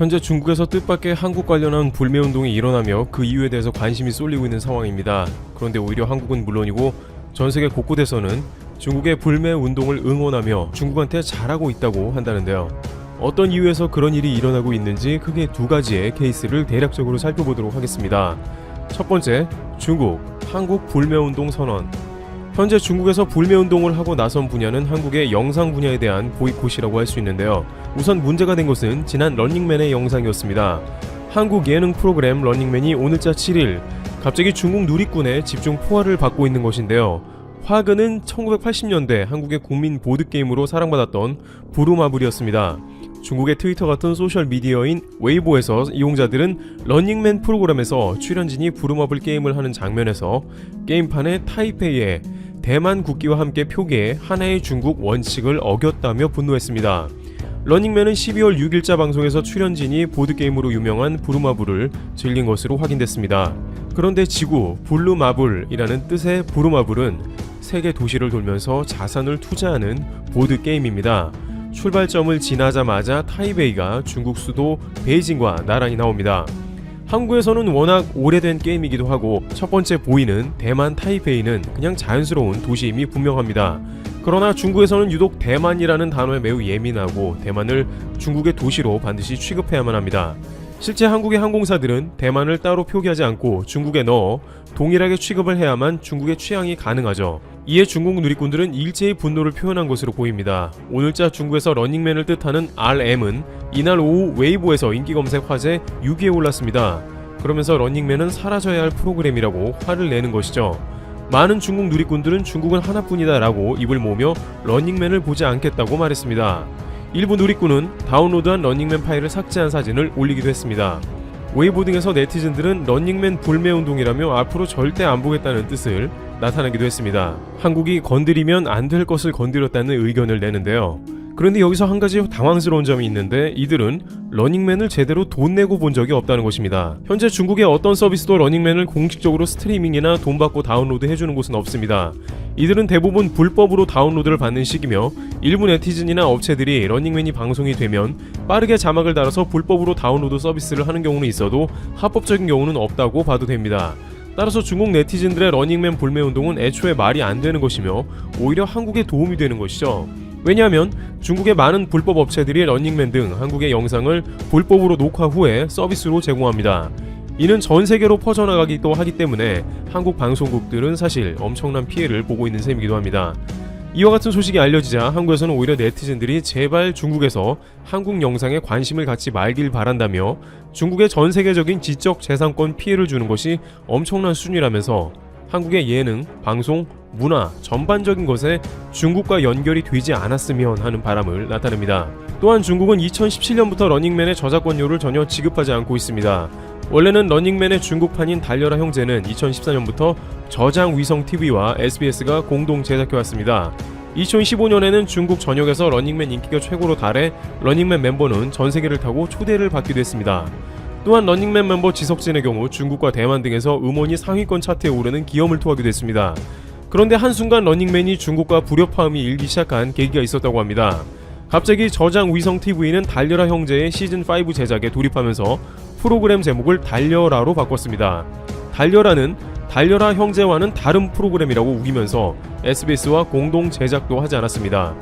현재 중국에서 뜻밖의 한국 관련한 불매운동이 일어나며 그 이유에 대해서 관심이 쏠리고 있는 상황입니다. 그런데 오히려 한국은 물론이고 전 세계 곳곳에서는 중국의 불매운동을 응원하며 중국한테 잘하고 있다고 한다는데요. 어떤 이유에서 그런 일이 일어나고 있는지 크게 두 가지의 케이스를 대략적으로 살펴보도록 하겠습니다. 첫 번째, 중국, 한국 불매운동 선언. 현재 중국에서 불매운동을 하고 나선 분야는 한국의 영상 분야에 대한 보이콧이라고 할 수 있는데요. 우선 문제가 된 것은 지난 런닝맨의 영상이었습니다. 한국 예능 프로그램 런닝맨이 오늘자 7일 갑자기 중국 누리꾼의 집중 포화를 받고 있는 것인데요. 화근은 1980년대 한국의 국민 보드게임으로 사랑받았던 부루마블이었습니다. 중국의 트위터 같은 소셜미디어인 웨이보에서 이용자들은 런닝맨 프로그램에서 출연진이 부루마블 게임을 하는 장면에서 게임판의 타이페이에 대만 국기와 함께 표기해 하나의 중국 원칙을 어겼다며 분노했습니다. 런닝맨은 12월 6일자 방송에서 출연진이 보드게임으로 유명한 부루마블을 즐긴 것으로 확인됐습니다. 그런데 지구, 블루마블이라는 뜻의 부루마블은 세계 도시를 돌면서 자산을 투자하는 보드게임입니다. 출발점을 지나자마자 타이베이가 중국 수도 베이징과 나란히 나옵니다. 한국에서는 워낙 오래된 게임이기도 하고 첫 번째 보이는 대만 타이베이는 그냥 자연스러운 도시임이 분명합니다. 그러나 중국에서는 유독 대만이라는 단어에 매우 예민하고 대만을 중국의 도시로 반드시 취급해야만 합니다. 실제 한국의 항공사들은 대만을 따로 표기하지 않고 중국에 넣어 동일하게 취급을 해야만 중국의 취향이 가능하죠. 이에 중국 누리꾼들은 일제히 분노를 표현한 것으로 보입니다. 오늘자 중국에서 런닝맨을 뜻하는 RM은 이날 오후 웨이보에서 인기검색 화제 6위에 올랐습니다. 그러면서 런닝맨은 사라져야 할 프로그램이라고 화를 내는 것이죠. 많은 중국 누리꾼들은 중국은 하나뿐이다 라고 입을 모으며 런닝맨을 보지 않겠다고 말했습니다. 일부 누리꾼은 다운로드한 런닝맨 파일을 삭제한 사진을 올리기도 했습니다. 웨이보 등에서 네티즌들은 런닝맨 불매운동이라며 앞으로 절대 안 보겠다는 뜻을 나타내기도 했습니다. 한국이 건드리면 안 될 것을 건드렸다는 의견을 내는데요. 그런데 여기서 한 가지 당황스러운 점이 있는데 이들은 런닝맨을 제대로 돈 내고 본 적이 없다는 것입니다. 현재 중국의 어떤 서비스도 런닝맨을 공식적으로 스트리밍이나 돈 받고 다운로드 해주는 곳은 없습니다. 이들은 대부분 불법으로 다운로드를 받는 식이며 일부 네티즌이나 업체들이 런닝맨이 방송이 되면 빠르게 자막을 달아서 불법으로 다운로드 서비스를 하는 경우는 있어도 합법적인 경우는 없다고 봐도 됩니다. 따라서 중국 네티즌들의 런닝맨 불매운동은 애초에 말이 안 되는 것이며 오히려 한국에 도움이 되는 것이죠. 왜냐하면 중국의 많은 불법 업체들이 런닝맨 등 한국의 영상을 불법으로 녹화 후에 서비스로 제공합니다. 이는 전 세계로 퍼져나가기도 하기 때문에 한국 방송국들은 사실 엄청난 피해를 보고 있는 셈이기도 합니다. 이와 같은 소식이 알려지자 한국에서는 오히려 네티즌들이 제발 중국에서 한국 영상에 관심을 갖지 말길 바란다며 중국의 전 세계적인 지적 재산권 피해를 주는 것이 엄청난 수준이라면서 한국의 예능, 방송, 문화 전반적인 것에 중국과 연결이 되지 않았으면 하는 바람을 나타냅니다. 또한 중국은 2017년부터 런닝맨의 저작권료를 전혀 지급하지 않고 있습니다. 원래는 런닝맨의 중국판인 달려라 형제는 2014년부터 저장위성TV와 SBS가 공동 제작해왔습니다. 2015년에는 중국 전역에서 런닝맨 인기가 최고로 달해 런닝맨 멤버는 전 세계를 타고 초대를 받기도 했습니다. 또한 런닝맨 멤버 지석진의 경우 중국과 대만 등에서 음원이 상위권 차트에 오르는 기염을 토하기도 했습니다. 그런데 한순간 런닝맨이 중국과 불협화음이 일기 시작한 계기가 있었다고 합니다. 갑자기 저장위성TV는 달려라 형제의 시즌5 제작에 돌입하면서 프로그램 제목을 달려라로 바꿨습니다. 달려라는 달려라 형제와는 다른 프로그램이라고 우기면서 SBS와 공동 제작도 하지 않았습니다.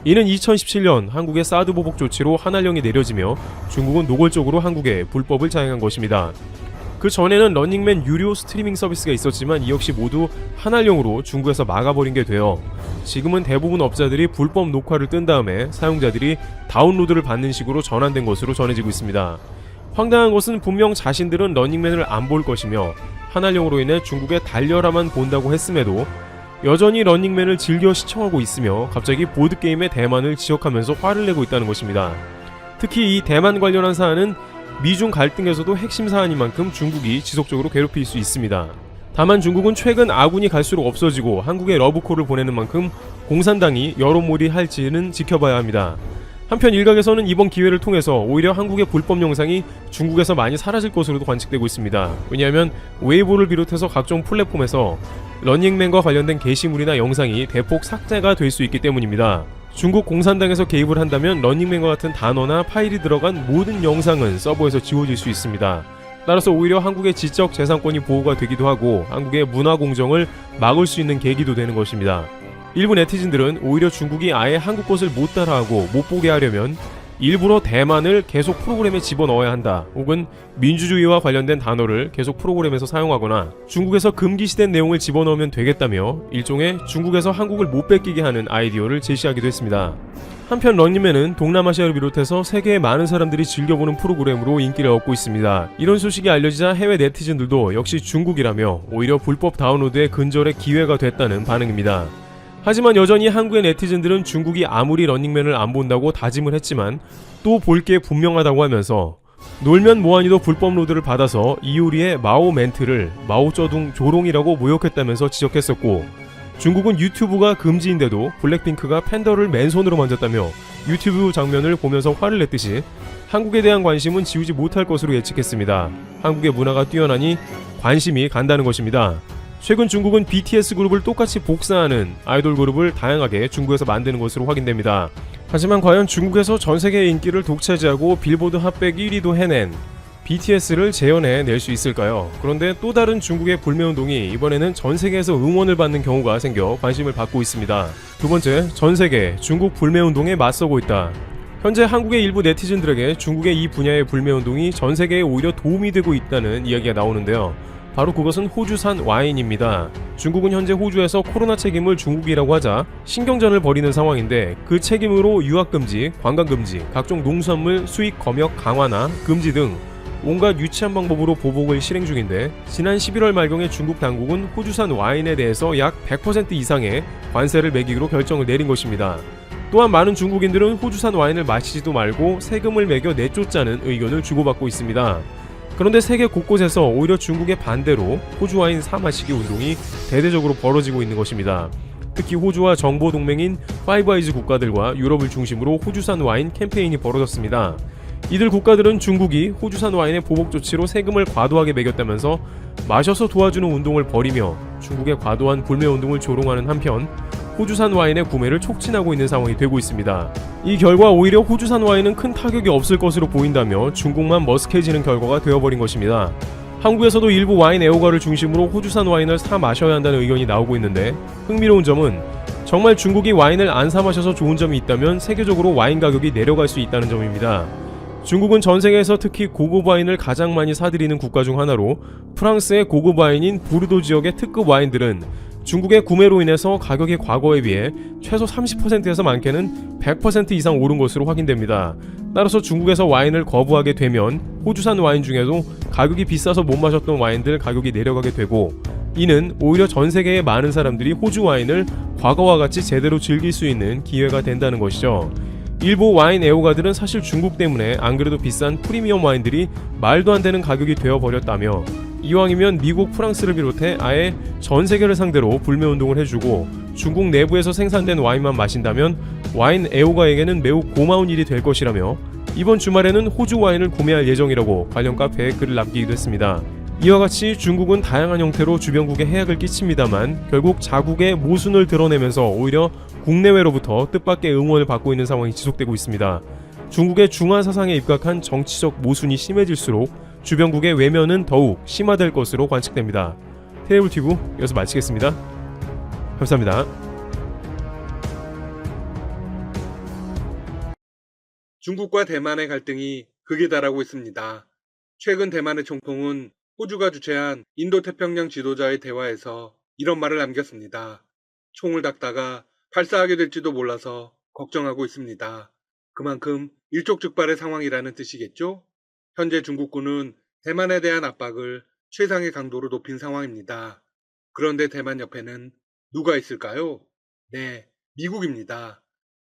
이는 2017년 한국의 사드 보복 조치로 한한령이 내려지며 중국은 노골적으로 한국에 불법을 자행한 것입니다. 그 전에는 런닝맨 유료 스트리밍 서비스가 있었지만 이 역시 모두 한한령으로 중국에서 막아버린 게 되어 지금은 대부분 업자들이 불법 녹화를 뜬 다음에 사용자들이 다운로드를 받는 식으로 전환된 것으로 전해지고 있습니다. 황당한 것은 분명 자신들은 런닝맨을 안 볼 것이며 한한령으로 인해 중국의 달려라만 본다고 했음에도 여전히 런닝맨을 즐겨 시청하고 있으며 갑자기 보드게임의 대만을 지적하면서 화를 내고 있다는 것입니다. 특히 이 대만 관련한 사안은 미중 갈등에서도 핵심 사안인 만큼 중국이 지속적으로 괴롭힐 수 있습니다. 다만 중국은 최근 아군이 갈수록 없어지고 한국에 러브콜을 보내는 만큼 공산당이 여론몰이할지는 지켜봐야 합니다. 한편 일각에서는 이번 기회를 통해서 오히려 한국의 불법 영상이 중국에서 많이 사라질 것으로도 관측되고 있습니다. 왜냐하면 웨이보를 비롯해서 각종 플랫폼에서 런닝맨과 관련된 게시물이나 영상이 대폭 삭제가 될 수 있기 때문입니다. 중국 공산당에서 개입을 한다면 런닝맨과 같은 단어나 파일이 들어간 모든 영상은 서버에서 지워질 수 있습니다. 따라서 오히려 한국의 지적 재산권이 보호가 되기도 하고 한국의 문화 공정을 막을 수 있는 계기도 되는 것입니다. 일부 네티즌들은 오히려 중국이 아예 한국 것을 못 따라하고 못 보게 하려면 일부러 대만을 계속 프로그램에 집어넣어야 한다, 혹은 민주주의와 관련된 단어를 계속 프로그램에서 사용하거나 중국에서 금기시된 내용을 집어넣으면 되겠다며 일종의 중국에서 한국을 못 뺏기게 하는 아이디어를 제시하기도 했습니다. 한편 런닝맨은 동남아시아를 비롯해서 세계의 많은 사람들이 즐겨보는 프로그램으로 인기를 얻고 있습니다. 이런 소식이 알려지자 해외 네티즌들도 역시 중국이라며 오히려 불법 다운로드의 근절의 기회가 됐다는 반응입니다. 하지만 여전히 한국의 네티즌들은 중국이 아무리 런닝맨을 안 본다고 다짐을 했지만 또 볼 게 분명하다고 하면서 놀면 뭐하니도 불법 로드를 받아서 이효리의 마오 멘트를 마오쩌둥 조롱이라고 모욕했다면서 지적했었고, 중국은 유튜브가 금지인데도 블랙핑크가 팬더를 맨손으로 만졌다며 유튜브 장면을 보면서 화를 냈듯이 한국에 대한 관심은 지우지 못할 것으로 예측했습니다. 한국의 문화가 뛰어나니 관심이 간다는 것입니다. 최근 중국은 BTS 그룹을 똑같이 복사하는 아이돌 그룹을 다양하게 중국에서 만드는 것으로 확인됩니다. 하지만 과연 중국에서 전세계의 인기를 독차지하고 빌보드 핫백 1위도 해낸 BTS를 재현해낼 수 있을까요? 그런데 또 다른 중국의 불매운동이 이번에는 전세계에서 응원을 받는 경우가 생겨 관심을 받고 있습니다. 두 번째, 전세계 중국 불매운동에 맞서고 있다. 현재 한국의 일부 네티즌들에게 중국의 이 분야의 불매운동이 전세계에 오히려 도움이 되고 있다는 이야기가 나오는데요. 바로 그것은 호주산 와인입니다. 중국은 현재 호주에서 코로나 책임을 중국이라고 하자 신경전을 벌이는 상황인데, 그 책임으로 유학금지, 관광금지, 각종 농수산물 수입 검역 강화나 금지 등 온갖 유치한 방법으로 보복을 실행 중인데, 지난 11월 말경에 중국 당국은 호주산 와인에 대해서 약 100% 이상의 관세를 매기기로 결정을 내린 것입니다. 또한 많은 중국인들은 호주산 와인을 마시지도 말고 세금을 매겨 내쫓자는 의견을 주고받고 있습니다. 그런데 세계 곳곳에서 오히려 중국의 반대로 호주 와인 사 마시기 운동이 대대적으로 벌어지고 있는 것입니다. 특히 호주와 정보 동맹인 파이브 아이즈 국가들과 유럽을 중심으로 호주산 와인 캠페인이 벌어졌습니다. 이들 국가들은 중국이 호주산 와인의 보복 조치로 세금을 과도하게 매겼다면서 마셔서 도와주는 운동을 벌이며 중국의 과도한 불매 운동을 조롱하는 한편 호주산 와인의 구매를 촉진하고 있는 상황이 되고 있습니다. 이 결과 오히려 호주산 와인은 큰 타격이 없을 것으로 보인다며 중국만 머쓱해지는 결과가 되어버린 것입니다. 한국에서도 일부 와인 애호가를 중심으로 호주산 와인을 사 마셔야 한다는 의견이 나오고 있는데, 흥미로운 점은 정말 중국이 와인을 안 사 마셔서 좋은 점이 있다면 세계적으로 와인 가격이 내려갈 수 있다는 점입니다. 중국은 전 세계에서 특히 고급 와인을 가장 많이 사들이는 국가 중 하나로, 프랑스의 고급 와인인 부르도 지역의 특급 와인들은 중국의 구매로 인해서 가격이 과거에 비해 최소 30%에서 많게는 100% 이상 오른 것으로 확인됩니다. 따라서 중국에서 와인을 거부하게 되면 호주산 와인 중에도 가격이 비싸서 못 마셨던 와인들 가격이 내려가게 되고, 이는 오히려 전 세계의 많은 사람들이 호주 와인을 과거와 같이 제대로 즐길 수 있는 기회가 된다는 것이죠. 일부 와인 애호가들은 사실 중국 때문에 안 그래도 비싼 프리미엄 와인들이 말도 안 되는 가격이 되어버렸다며, 이왕이면 미국, 프랑스를 비롯해 아예 전 세계를 상대로 불매운동을 해주고 중국 내부에서 생산된 와인만 마신다면 와인 애호가에게는 매우 고마운 일이 될 것이라며, 이번 주말에는 호주 와인을 구매할 예정이라고 관련 카페에 글을 남기기도 했습니다. 이와 같이 중국은 다양한 형태로 주변국에 해악을 끼칩니다만 결국 자국의 모순을 드러내면서 오히려 국내외로부터 뜻밖의 응원을 받고 있는 상황이 지속되고 있습니다. 중국의 중화 사상에 입각한 정치적 모순이 심해질수록 주변국의 외면은 더욱 심화될 것으로 관측됩니다. 테이블튜브 여기서 마치겠습니다. 감사합니다. 중국과 대만의 갈등이 극에 달하고 있습니다. 최근 대만의 총통은 호주가 주최한 인도태평양 지도자의 대화에서 이런 말을 남겼습니다. 총을 닥다가 발사하게 될지도 몰라서 걱정하고 있습니다. 그만큼 일촉즉발의 상황이라는 뜻이겠죠? 현재 중국군은 대만에 대한 압박을 최상의 강도로 높인 상황입니다. 그런데 대만 옆에는 누가 있을까요? 네, 미국입니다.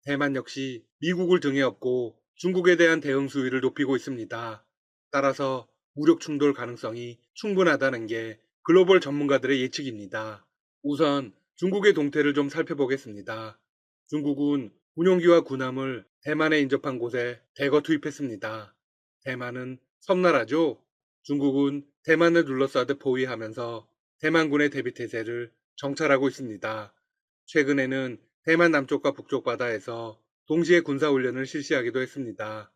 대만 역시 미국을 등에 업고 중국에 대한 대응 수위를 높이고 있습니다. 따라서 무력 충돌 가능성이 충분하다는 게 글로벌 전문가들의 예측입니다. 우선 중국의 동태를 좀 살펴보겠습니다. 중국은 군용기와 군함을 대만에 인접한 곳에 대거 투입했습니다. 대만은 섬나라죠. 중국은 대만을 둘러싸듯 포위하면서 대만군의 대비태세를 정찰하고 있습니다. 최근에는 대만 남쪽과 북쪽 바다에서 동시에 군사훈련을 실시하기도 했습니다.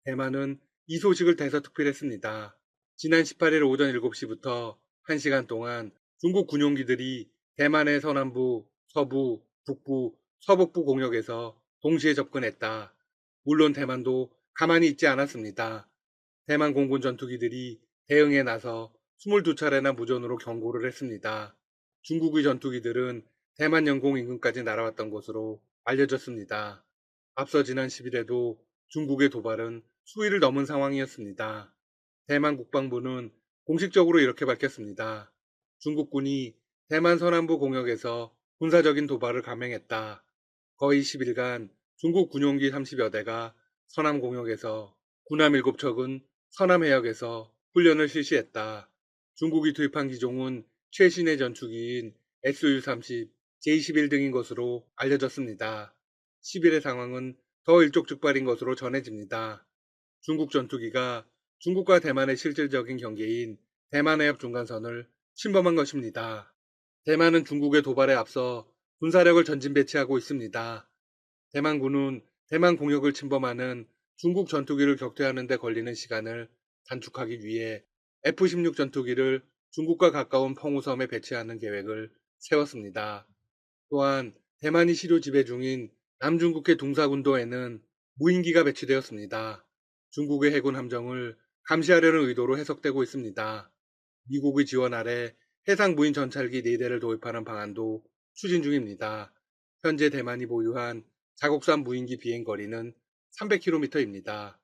대만은 이 소식을 대서특필했습니다. 지난 18일 오전 7시부터 1시간 동안 중국 군용기들이 대만의 서남부, 서부, 북부, 서북부 공역에서 동시에 접근했다. 물론 대만도 가만히 있지 않았습니다. 대만 공군 전투기들이 대응에 나서 22차례나 무전으로 경고를 했습니다. 중국의 전투기들은 대만 영공 인근까지 날아왔던 것으로 알려졌습니다. 앞서 지난 10일에도 중국의 도발은 수위를 넘은 상황이었습니다. 대만 국방부는 공식적으로 이렇게 밝혔습니다. 중국군이 대만 서남부 공역에서 군사적인 도발을 감행했다. 거의 10일간 중국 군용기 30여 대가 서남 공역에서 군함 7척은 서남 해역에서 훈련을 실시했다. 중국이 투입한 기종은 최신의 전투기인 SU-30, J-11 등인 것으로 알려졌습니다. 10일의 상황은 더 일촉즉발인 것으로 전해집니다. 중국 전투기가 중국과 대만의 실질적인 경계인 대만해협 중간선을 침범한 것입니다. 대만은 중국의 도발에 앞서 군사력을 전진 배치하고 있습니다. 대만군은 대만 공역을 침범하는 중국 전투기를 격퇴하는 데 걸리는 시간을 단축하기 위해 F-16 전투기를 중국과 가까운 펑우섬에 배치하는 계획을 세웠습니다. 또한 대만이 시료 지배 중인 남중국해 둥사군도에는 무인기가 배치되었습니다. 중국의 해군 함정을 감시하려는 의도로 해석되고 있습니다. 미국의 지원 아래 해상 무인 전찰기 4대를 도입하는 방안도 추진 중입니다. 현재 대만이 보유한 자국산 무인기 비행 거리는 300km입니다.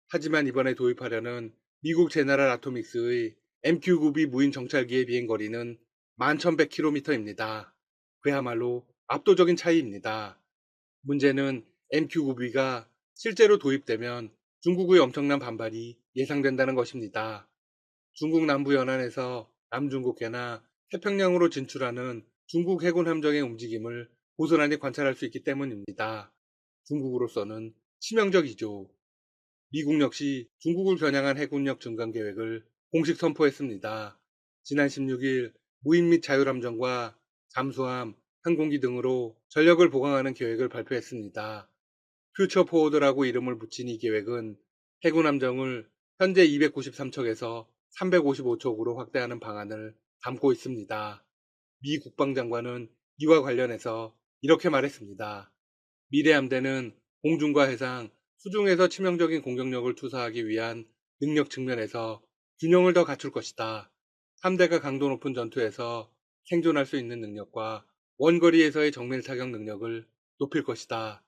하지만 이번에 도입하려는 미국 제너럴 아토믹스의 MQ-9B 무인 정찰기의 비행 거리는 11,100km입니다. 그야말로 압도적인 차이입니다. 문제는 MQ-9B가 실제로 도입되면 중국의 엄청난 반발이 예상된다는 것입니다. 중국 남부 연안에서 남중국해나 태평양으로 진출하는 중국 해군 함정의 움직임을 고스란히 관찰할 수 있기 때문입니다. 중국으로서는 치명적이죠. 미국 역시 중국을 겨냥한 해군력 증강 계획을 공식 선포했습니다. 지난 16일 무인 및 자율함정과 잠수함, 항공기 등으로 전력을 보강하는 계획을 발표했습니다. 퓨처 포워드라고 이름을 붙인 이 계획은 해군 함정을 현재 293척에서 355척으로 확대하는 방안을 담고 있습니다. 미 국방장관은 이와 관련해서 이렇게 말했습니다. 미래 함대는 공중과 해상, 수중에서 치명적인 공격력을 투사하기 위한 능력 측면에서 균형을 더 갖출 것이다. 함대가 강도 높은 전투에서 생존할 수 있는 능력과 원거리에서의 정밀 타격 능력을 높일 것이다.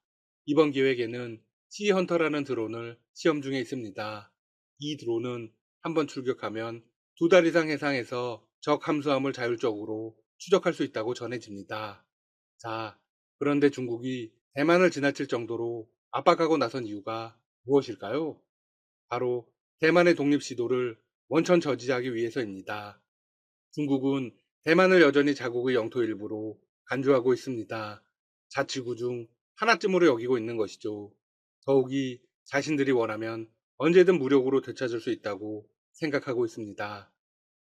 이번 계획에는 시헌터라는 드론을 시험 중에 있습니다. 이 드론은 한번 출격하면 2달 이상 해상에서 적 함수함을 자율적으로 추적할 수 있다고 전해집니다. 자, 그런데 중국이 대만을 지나칠 정도로 압박하고 나선 이유가 무엇일까요? 바로 대만의 독립 시도를 원천 저지하기 위해서입니다. 중국은 대만을 여전히 자국의 영토 일부로 간주하고 있습니다. 자치구 중 하나쯤으로 여기고 있는 것이죠. 더욱이 자신들이 원하면 언제든 무력으로 되찾을 수 있다고 생각하고 있습니다.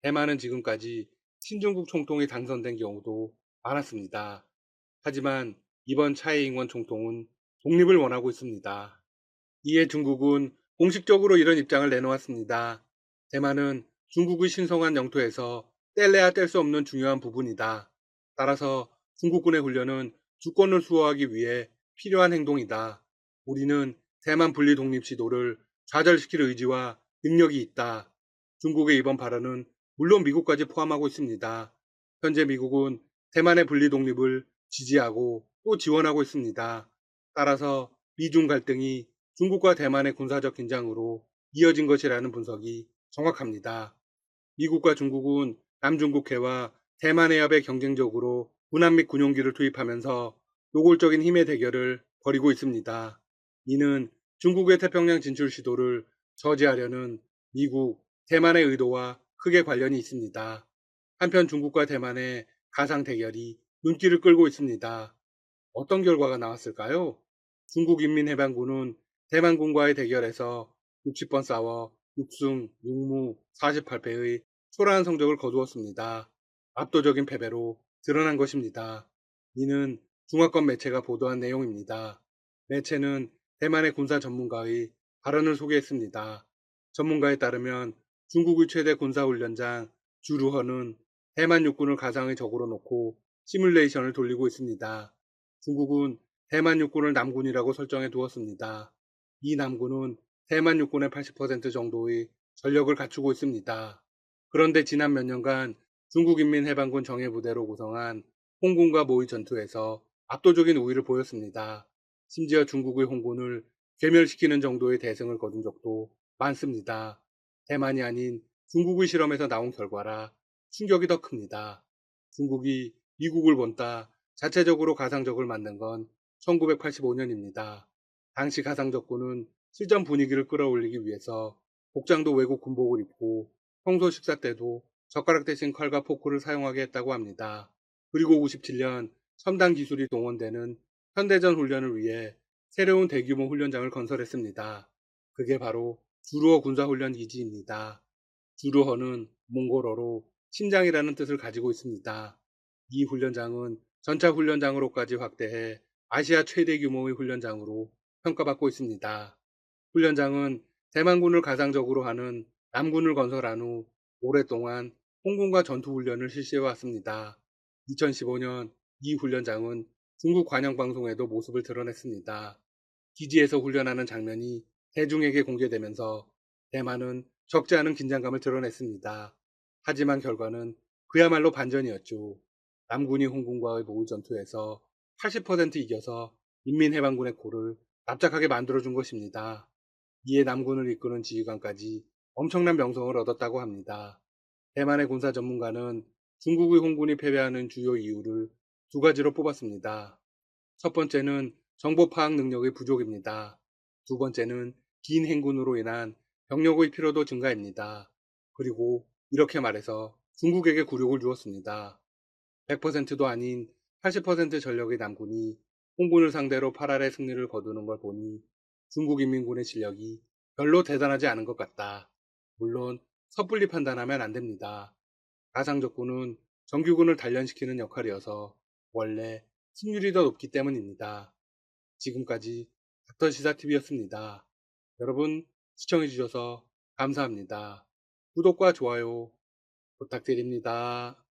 대만은 지금까지 신중국 총통이 당선된 경우도 많았습니다. 하지만 이번 차이잉원 총통은 독립을 원하고 있습니다. 이에 중국은 공식적으로 이런 입장을 내놓았습니다. 대만은 중국의 신성한 영토에서 뗄래야 뗄 수 없는 중요한 부분이다. 따라서 중국군의 훈련은 주권을 수호하기 위해 필요한 행동이다. 우리는 대만 분리 독립 시도를 좌절시킬 의지와 능력이 있다. 중국의 이번 발언은 물론 미국까지 포함하고 있습니다. 현재 미국은 대만의 분리 독립을 지지하고 또 지원하고 있습니다. 따라서 미중 갈등이 중국과 대만의 군사적 긴장으로 이어진 것이라는 분석이 정확합니다. 미국과 중국은 남중국해와 대만 해협에 경쟁적으로 군함 및 군용기를 투입하면서 노골적인 힘의 대결을 벌이고 있습니다. 이는 중국의 태평양 진출 시도를 저지하려는 미국, 대만의 의도와 크게 관련이 있습니다. 한편 중국과 대만의 가상 대결이 눈길을 끌고 있습니다. 어떤 결과가 나왔을까요? 중국인민해방군은 대만군과의 대결에서 60번 싸워 6승 6무 48패의 초라한 성적을 거두었습니다. 압도적인 패배로 드러난 것입니다. 이는 중화권 매체가 보도한 내용입니다. 매체는 대만의 군사 전문가의 발언을 소개했습니다. 전문가에 따르면 중국의 최대 군사훈련장 주루허는 대만 육군을 가상의 적으로 놓고 시뮬레이션을 돌리고 있습니다. 중국은 대만 육군을 남군이라고 설정해 두었습니다. 이 남군은 대만 육군의 80% 정도의 전력을 갖추고 있습니다. 그런데 지난 몇 년간 중국인민해방군 정예부대로 구성한 홍군과 모의 전투에서 압도적인 우위를 보였습니다. 심지어 중국의 홍군을 괴멸시키는 정도의 대승을 거둔 적도 많습니다. 대만이 아닌 중국의 실험에서 나온 결과라 충격이 더 큽니다. 중국이 미국을 본따 자체적으로 가상적을 만든 건 1985년입니다. 당시 가상적군은 실전 분위기를 끌어올리기 위해서 복장도 외국 군복을 입고 평소 식사 때도 젓가락 대신 칼과 포크를 사용하게 했다고 합니다. 그리고 57년 첨단 기술이 동원되는 현대전 훈련을 위해 새로운 대규모 훈련장을 건설했습니다. 그게 바로 주루허 군사훈련 기지입니다. 주루허는 몽골어로 심장이라는 뜻을 가지고 있습니다. 이 훈련장은 전차 훈련장으로까지 확대해 아시아 최대 규모의 훈련장으로 평가받고 있습니다. 훈련장은 대만군을 가상적으로 하는 남군을 건설한 후 오랫동안 홍군과 전투훈련을 실시해 왔습니다. 2015년 이 훈련장은 중국 관영방송에도 모습을 드러냈습니다. 기지에서 훈련하는 장면이 대중에게 공개되면서 대만은 적지 않은 긴장감을 드러냈습니다. 하지만 결과는 그야말로 반전이었죠. 남군이 홍군과의 모의 전투에서 80% 이겨서 인민해방군의 코를 납작하게 만들어준 것입니다. 이에 남군을 이끄는 지휘관까지 엄청난 명성을 얻었다고 합니다. 대만의 군사 전문가는 중국의 홍군이 패배하는 주요 이유를 두 가지로 뽑았습니다. 첫 번째는 정보 파악 능력의 부족입니다. 두 번째는 긴 행군으로 인한 병력의 피로도 증가입니다. 그리고 이렇게 말해서 중국에게 굴욕을 주었습니다. 100%도 아닌 80% 전력의 남군이 홍군을 상대로 8할의 승리를 거두는 걸 보니 중국 인민군의 실력이 별로 대단하지 않은 것 같다. 물론 섣불리 판단하면 안 됩니다. 가상적군은 정규군을 단련시키는 역할이어서 원래 승률이 더 높기 때문입니다. 지금까지 닥터시사TV였습니다. 여러분 시청해주셔서 감사합니다. 구독과 좋아요 부탁드립니다.